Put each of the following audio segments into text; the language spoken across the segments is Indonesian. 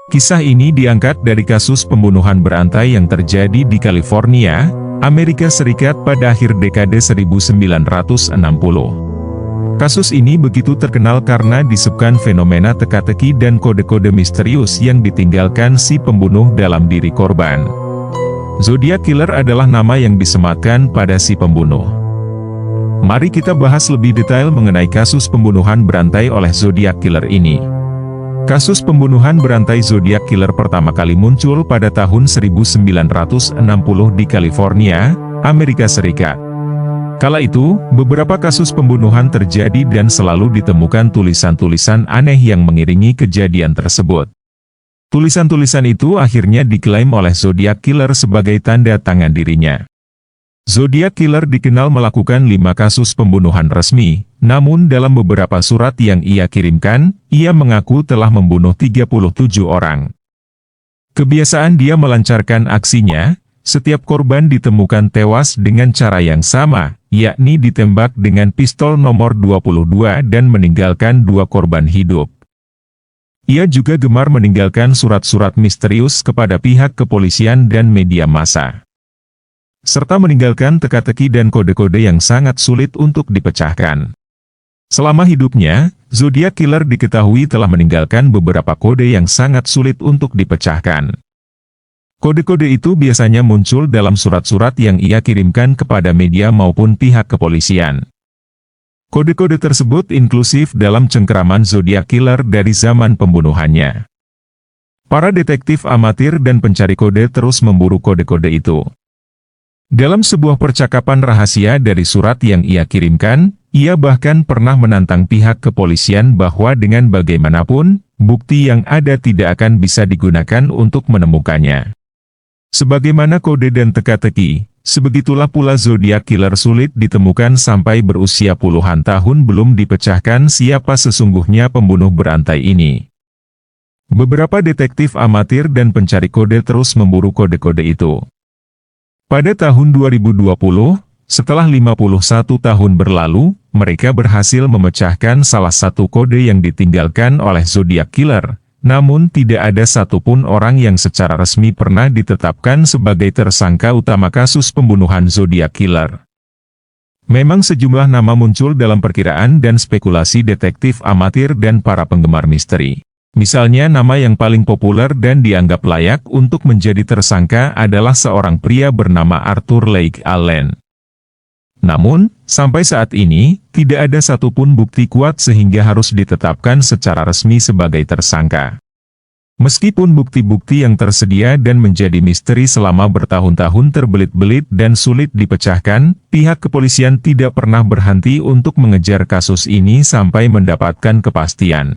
Kisah ini diangkat dari kasus pembunuhan berantai yang terjadi di California, Amerika Serikat pada akhir dekade 1960. Kasus ini begitu terkenal karena disebabkan fenomena teka-teki dan kode-kode misterius yang ditinggalkan si pembunuh dalam diri korban. Zodiac Killer adalah nama yang disematkan pada si pembunuh. Mari kita bahas lebih detail mengenai kasus pembunuhan berantai oleh Zodiac Killer ini. Kasus pembunuhan berantai Zodiac Killer pertama kali muncul pada tahun 1960 di California, Amerika Serikat. Kala itu, beberapa kasus pembunuhan terjadi dan selalu ditemukan tulisan-tulisan aneh yang mengiringi kejadian tersebut. Tulisan-tulisan itu akhirnya diklaim oleh Zodiac Killer sebagai tanda tangan dirinya. Zodiac Killer dikenal melakukan 5 kasus pembunuhan resmi, namun dalam beberapa surat yang ia kirimkan, ia mengaku telah membunuh 37 orang. Kebiasaan dia melancarkan aksinya, setiap korban ditemukan tewas dengan cara yang sama, yakni ditembak dengan pistol nomor 22 dan meninggalkan 2 korban hidup. Ia juga gemar meninggalkan surat-surat misterius kepada pihak kepolisian dan media massa, serta meninggalkan teka-teki dan kode-kode yang sangat sulit untuk dipecahkan. Selama hidupnya, Zodiac Killer diketahui telah meninggalkan beberapa kode yang sangat sulit untuk dipecahkan. Kode-kode itu biasanya muncul dalam surat-surat yang ia kirimkan kepada media maupun pihak kepolisian. Kode-kode tersebut inklusif dalam cengkeraman Zodiac Killer dari zaman pembunuhannya. Para detektif amatir dan pencari kode terus memburu kode-kode itu. Dalam sebuah percakapan rahasia dari surat yang ia kirimkan, ia bahkan pernah menantang pihak kepolisian bahwa dengan bagaimanapun, bukti yang ada tidak akan bisa digunakan untuk menemukannya. Sebagaimana kode dan teka-teki, sebegitulah pula Zodiac Killer sulit ditemukan sampai berusia puluhan tahun belum dipecahkan siapa sesungguhnya pembunuh berantai ini. Beberapa detektif amatir dan pencari kode terus memburu kode-kode itu. Pada tahun 2020, setelah 51 tahun berlalu, mereka berhasil memecahkan salah satu kode yang ditinggalkan oleh Zodiac Killer, namun tidak ada satupun orang yang secara resmi pernah ditetapkan sebagai tersangka utama kasus pembunuhan Zodiac Killer. Memang sejumlah nama muncul dalam perkiraan dan spekulasi detektif amatir dan para penggemar misteri. Misalnya nama yang paling populer dan dianggap layak untuk menjadi tersangka adalah seorang pria bernama Arthur Leigh Allen. Namun, sampai saat ini, tidak ada satupun bukti kuat sehingga harus ditetapkan secara resmi sebagai tersangka. Meskipun bukti-bukti yang tersedia dan menjadi misteri selama bertahun-tahun terbelit-belit dan sulit dipecahkan, pihak kepolisian tidak pernah berhenti untuk mengejar kasus ini sampai mendapatkan kepastian.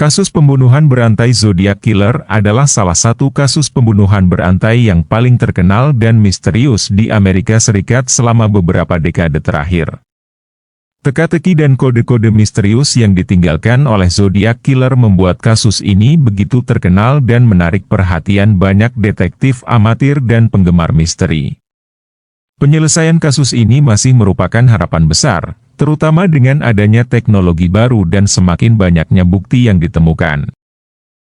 Kasus pembunuhan berantai Zodiac Killer adalah salah satu kasus pembunuhan berantai yang paling terkenal dan misterius di Amerika Serikat selama beberapa dekade terakhir. Teka-teki dan kode-kode misterius yang ditinggalkan oleh Zodiac Killer membuat kasus ini begitu terkenal dan menarik perhatian banyak detektif amatir dan penggemar misteri. Penyelesaian kasus ini masih merupakan harapan besar, terutama dengan adanya teknologi baru dan semakin banyaknya bukti yang ditemukan.